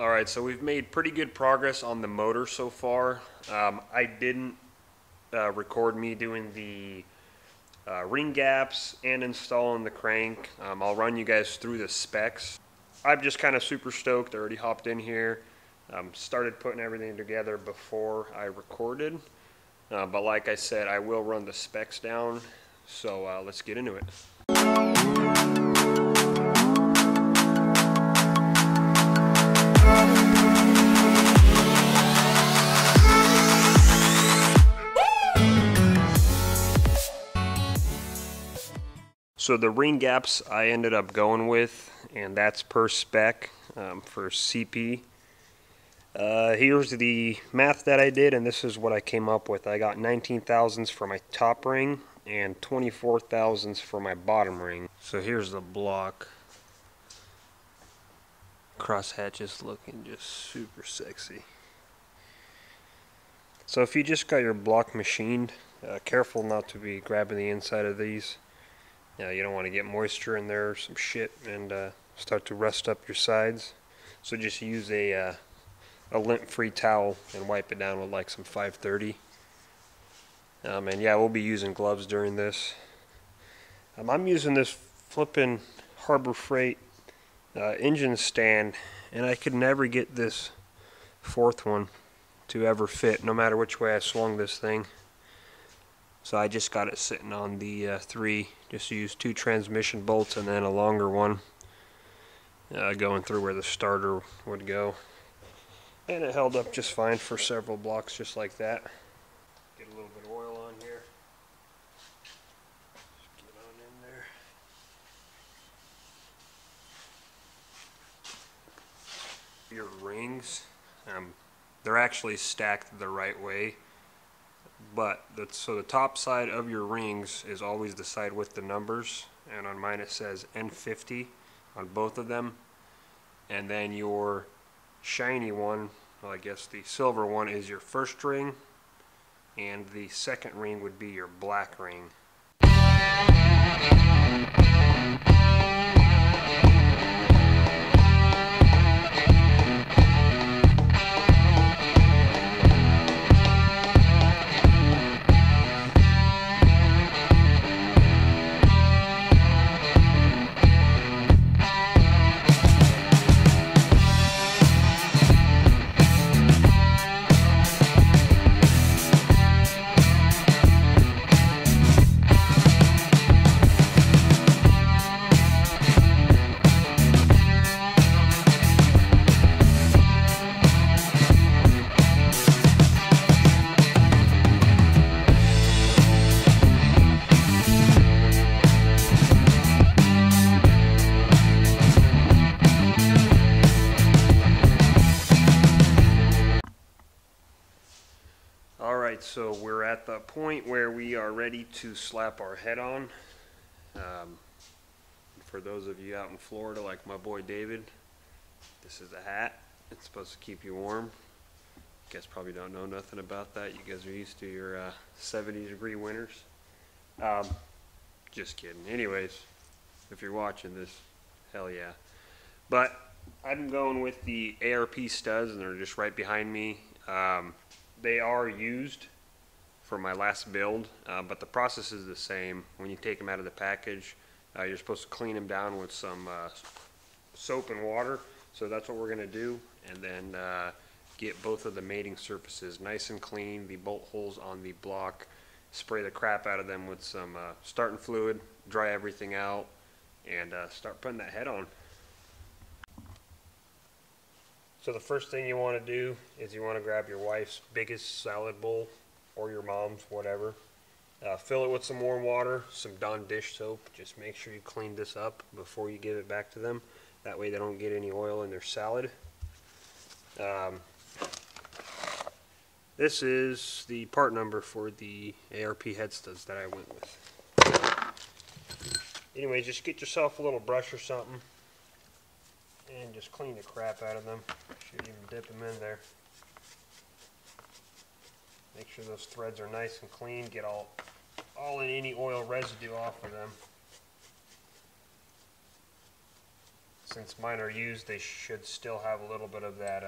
Alright, so we've made pretty good progress on the motor so far. I didn't record me doing the ring gaps and installing the crank. I'll run you guys through the specs. I'm just kind of super stoked. I already hopped in here, started putting everything together before I recorded. But like I said, I will run the specs down, so let's get into it. So the ring gaps I ended up going with, and that's per spec for CP. Here's the math that I did, and this is what I came up with. I got 19 thousandths for my top ring and 24 thousandths for my bottom ring. So here's the block. Crosshatch is looking just super sexy. So if you just got your block machined, careful not to be grabbing the inside of these. You don't want to get moisture in there or some shit and start to rust up your sides. So just use a lint-free towel and wipe it down with like some 530. And yeah, we'll be using gloves during this. I'm using this flippin' Harbor Freight engine stand, and I could never get this fourth one to ever fit, no matter which way I swung this thing. So I just got it sitting on the 3, just used 2 transmission bolts and then a longer one going through where the starter would go. And it held up just fine for several blocks just like that. Get a little bit of oil on here. Just get on in there. Your rings, they're actually stacked the right way. But so the top side of your rings is always the side with the numbers, and on mine it says N50 on both of them. And then your shiny one, well, I guess the silver one, is your first ring, and the second ring would be your black ring. Alright, so we're at the point where we are ready to slap our head on. For those of you out in Florida like my boy David, this is a hat. It's supposed to keep you warm. You guys probably don't know nothing about that. You guys are used to your 70-degree winters. Just kidding. Anyways, if you're watching this, hell yeah. But I'm going with the ARP studs, and they're just right behind me. They are used for my last build, but the process is the same. When you take them out of the package, you're supposed to clean them down with some soap and water. So that's what we're going to do, and then get both of the mating surfaces nice and clean, the bolt holes on the block, spray the crap out of them with some starting fluid, dry everything out, and start putting that head on. So the first thing you want to do is you want to grab your wife's biggest salad bowl, or your mom's, whatever. Fill it with some warm water, some Dawn dish soap. Just make sure you clean this up before you give it back to them. That way they don't get any oil in their salad. This is the part number for the ARP Head Studs that I went with. Anyway, just get yourself a little brush or something and just clean the crap out of them. Should even dip them in there. Make sure those threads are nice and clean. Get all in any oil residue off of them. since mine are used, they should still have a little bit of that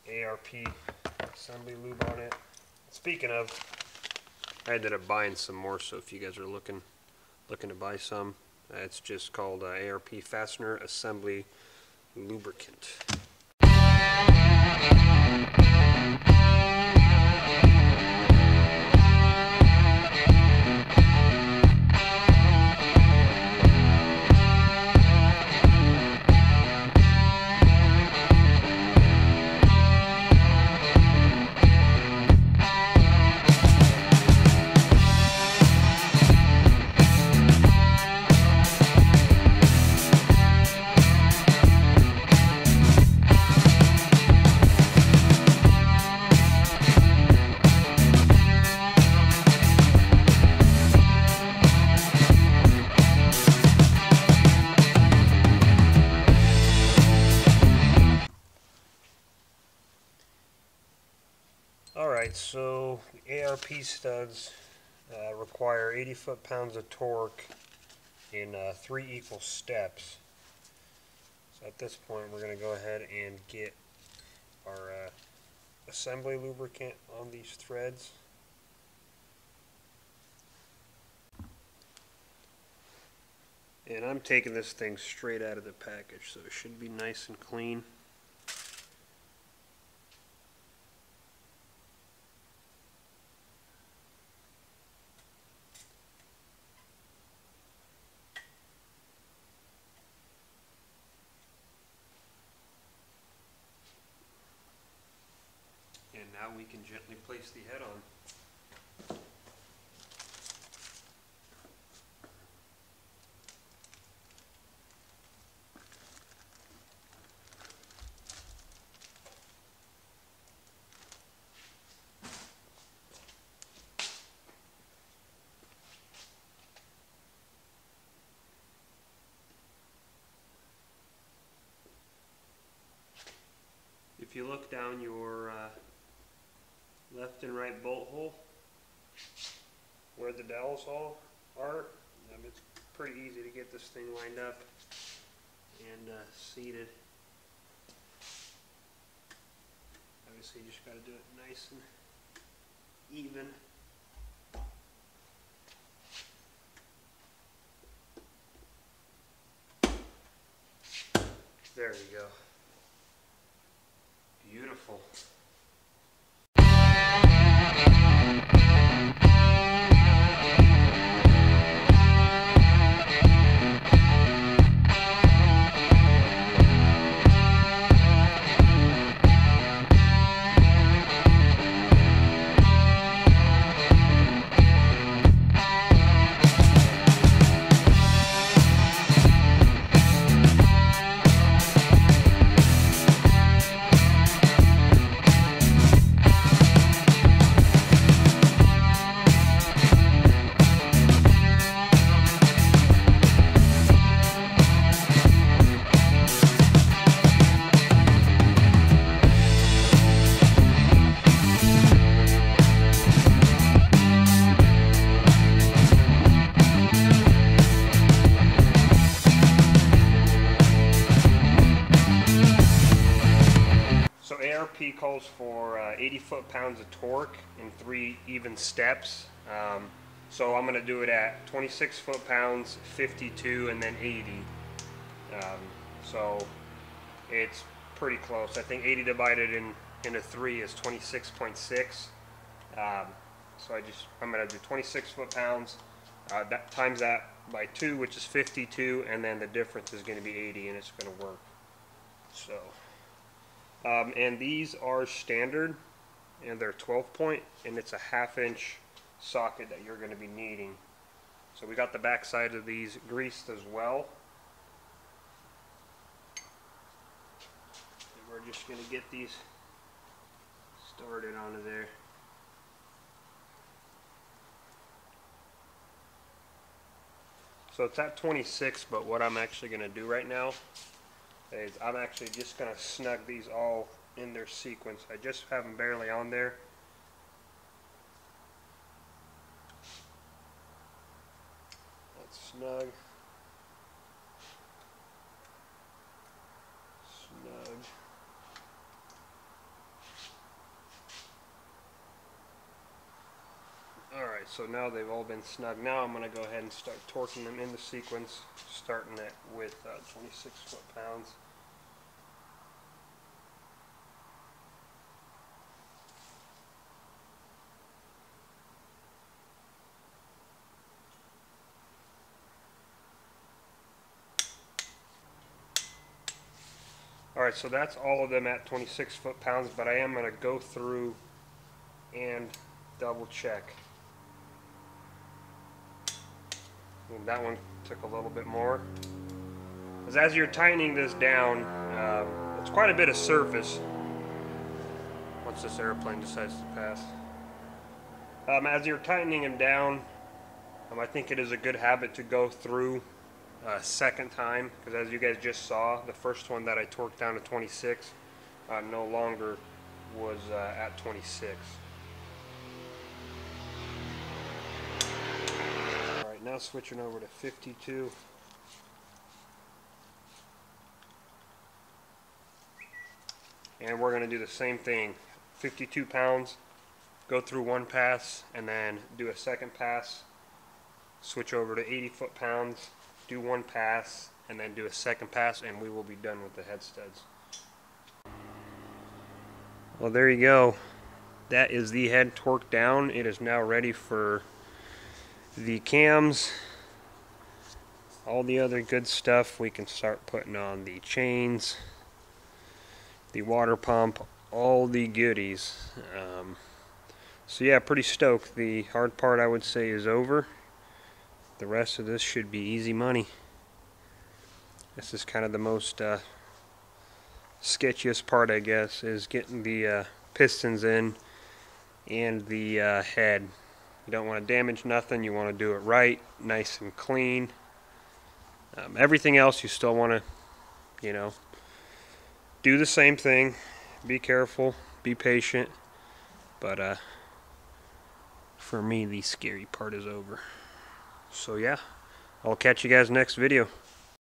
ARP assembly lube on it. Speaking of, I ended up buying some more, so if you guys are looking to buy some, it's just called ARP Fastener Assembly Lubricant. Alright, so the ARP studs require 80 foot-pounds of torque in 3 equal steps. So at this point we're going to go ahead and get our assembly lubricant on these threads. And I'm taking this thing straight out of the package, so it should be nice and clean. And now we can gently place the head on. If you look down your left and right bolt hole, where the dowels all are, it's pretty easy to get this thing lined up and seated. Obviously you just got to do it nice and even. There you go. Beautiful. ARP calls for 80 foot-pounds of torque in 3 even steps. So I'm going to do it at 26 foot-pounds, 52, and then 80. So it's pretty close. I think 80 divided into 3 is 26.6. So I'm going to do 26 foot-pounds, times that by 2, which is 52, and then the difference is going to be 80, and it's going to work. So. And these are standard, and they're 12 point, and it's a 1/2 inch socket that you're going to be needing. So we got the back side of these greased as well. And we're just going to get these started onto there. So it's at 26, but what I'm actually going to do right now is I'm actually just going to snug these all in their sequence. I just have them barely on there. That's snug. so now they've all been snug. Now I'm going to go ahead and start torquing them into sequence, starting it with 26 foot-pounds. Alright, so that's all of them at 26 foot-pounds, but I am going to go through and double check. And that one took a little bit more. Because as you're tightening this down, it's quite a bit of surface once this airplane decides to pass. As you're tightening them down, I think it is a good habit to go through a second time, because as you guys just saw, the first one that I torqued down to 26 no longer was at 26. Alright, now switching over to 52. And we're going to do the same thing. 52 pounds, go through one pass, and then do a second pass. Switch over to 80 foot-pounds, do one pass, and then do a second pass, and we will be done with the head studs. Well, there you go. That is the head torqued down. It is now ready for the cams. All the other good stuff we can start putting on the chains, the water pump, all the goodies. So yeah, pretty stoked. The hard part, I would say, is over. The rest of this should be easy money. This is kind of the most sketchiest part, I guess, is getting the pistons in and the head. You don't want to damage nothing. You want to do it right, nice and clean. Everything else you still want to, you know, do the same thing. Be careful, be patient. But for me, the scary part is over. So yeah, I'll catch you guys next video.